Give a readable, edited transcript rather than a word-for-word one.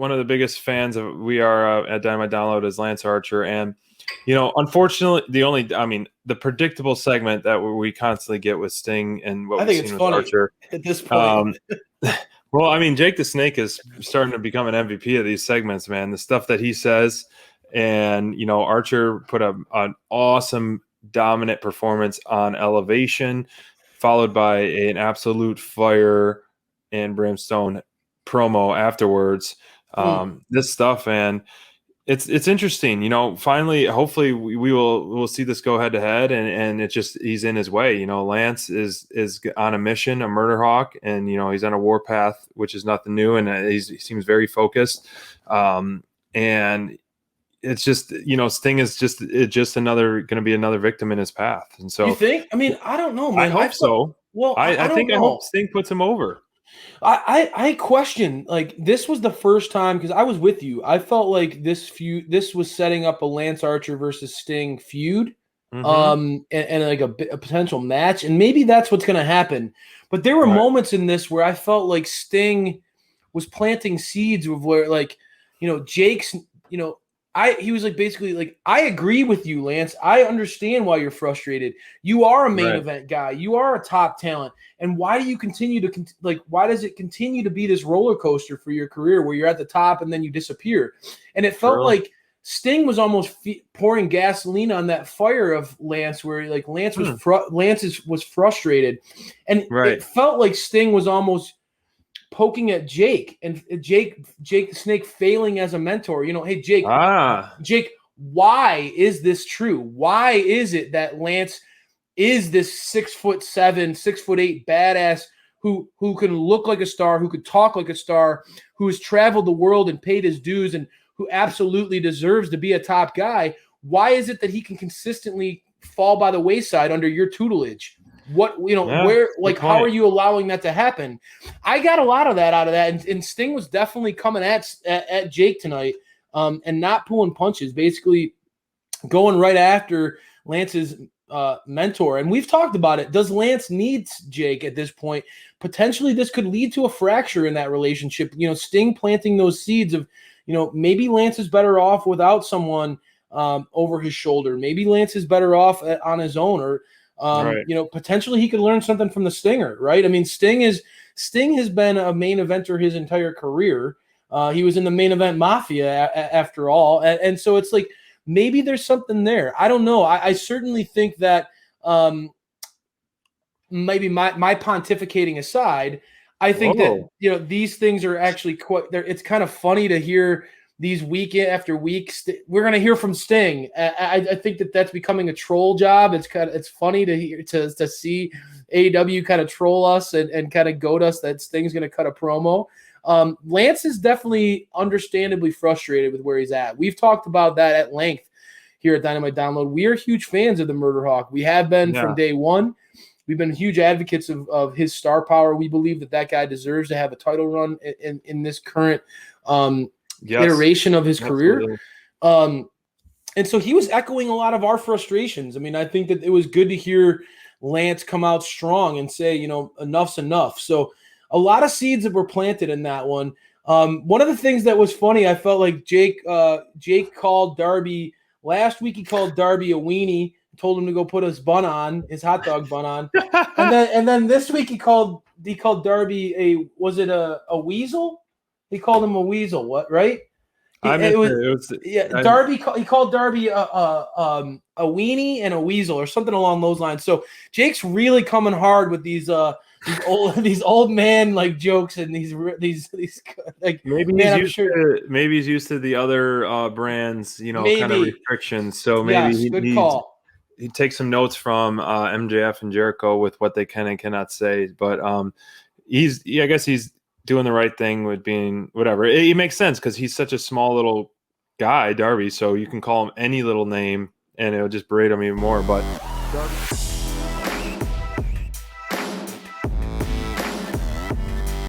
one of the biggest fans of we are at Dynamite Download is Lance Archer, and unfortunately, the predictable segment that we constantly get with Sting and what we've seen with Archer at this point. Well, Jake the Snake is starting to become an MVP of these segments, man. The stuff that he says, and Archer put an awesome dominant performance on Elevation, followed by an absolute fire and brimstone promo afterwards. This stuff, and it's interesting. Finally, hopefully we'll see this go head to head, and it's just he's in his way. Lance is on a mission, a murder hawk, and he's on a warpath, which is nothing new, and he seems very focused. And it's just Sting is just another going to be another victim in his path. And so you think? I don't know, man. I hope so. Well, I hope Sting puts him over. I question, this was the first time, because I was with you. I felt like this was setting up a Lance Archer versus Sting feud, and like a potential match, and maybe that's what's going to happen. But there were moments in this where I felt like Sting was planting seeds of where, Jake's, he was basically I agree with you, Lance. I understand why you're frustrated. You are a main event guy. You are a top talent. And why do you continue to why does it continue to be this roller coaster for your career where you're at the top and then you disappear? And it felt like Sting was almost pouring gasoline on that fire of Lance, where Lance was frustrated, and it felt like Sting was almost poking at Jake, and Jake the Snake failing as a mentor. Hey, Jake, Jake, why is this true? Why is it that Lance is this 6'7", 6'8" badass who can look like a star, who could talk like a star, who has traveled the world and paid his dues, and who absolutely deserves to be a top guy? Why is it that he can consistently fall by the wayside under your tutelage? Where, how are you allowing that to happen? I got a lot of that out of that, and Sting was definitely coming at Jake tonight, and not pulling punches, basically going right after Lance's mentor. And we've talked about it. Does Lance need Jake at this point? Potentially, this could lead to a fracture in that relationship. Sting planting those seeds of, maybe Lance is better off without someone over his shoulder. Maybe Lance is better off on his own, or potentially he could learn something from the Stinger, right? Sting has been a main eventer his entire career. He was in the Main Event Mafia after all. And so it's maybe there's something there. I don't know. I certainly think that maybe my pontificating aside, I think that, these things are actually it's kind of funny to hear these week after week. We're going to hear from Sting. I think that's becoming a troll job. It's funny to hear, to see AEW kind of troll us and kind of goad us that Sting's going to cut a promo. Lance is definitely understandably frustrated with where he's at. We've talked about that at length here at Dynamite Download. We are huge fans of the Murder Hawk. We have been from day one. We've been huge advocates of his star power. We believe that guy deserves to have a title run in this current iteration of his career. And so he was echoing a lot of our frustrations. I think that it was good to hear Lance come out strong and say, enough's enough. So a lot of seeds that were planted in that one. One of the things that was funny, I felt like Jake called Darby last week. He called Darby a weenie, told him to go put his hot dog bun on. and then this week he called Darby a weasel? He called him a weasel. What, right? Darby. He called Darby a weenie and a weasel, or something along those lines. So Jake's really coming hard with these old man jokes and these maybe he's used to the other brands, kind of restrictions. So maybe he takes some notes from MJF and Jericho with what they can and cannot say. But I guess he's doing the right thing with being whatever. It makes sense because he's such a small little guy, Darby. So you can call him any little name and it'll just berate him even more. But Darby.